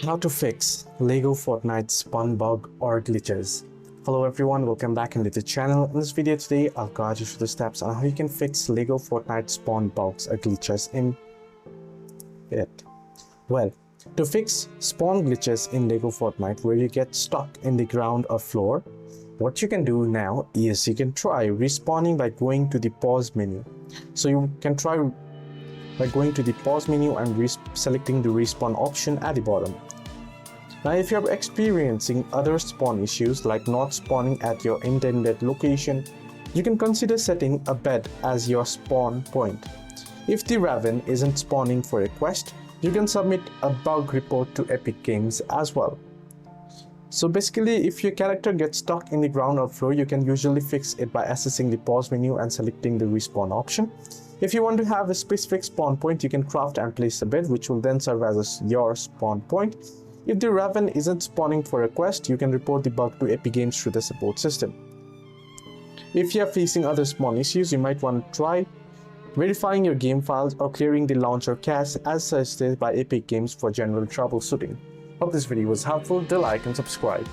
How to fix LEGO Fortnite spawn bug or glitches. Hello everyone, welcome back into the channel. In this video today, I'll guide you through the steps on how you can fix LEGO Fortnite spawn bugs or glitches in it. Well, to fix spawn glitches in LEGO Fortnite where you get stuck in the ground or floor, what you can do now is you can try respawning by going to the pause menu. So you can try by going to the pause menu and selecting the respawn option at the bottom. Now if you're experiencing other spawn issues like not spawning at your intended location, you can consider setting a bed as your spawn point. If the Raven isn't spawning for a quest, you can submit a bug report to Epic Games as well. So basically, if your character gets stuck in the ground or floor, you can usually fix it by accessing the pause menu and selecting the respawn option. If you want to have a specific spawn point, you can craft and place a bed, which will then serve as your spawn point. If the Raven isn't spawning for a quest, you can report the bug to Epic Games through the support system. If you are facing other spawn issues, you might want to try verifying your game files or clearing the launcher cache as suggested by Epic Games for general troubleshooting. Hope this video was helpful. Do like and subscribe.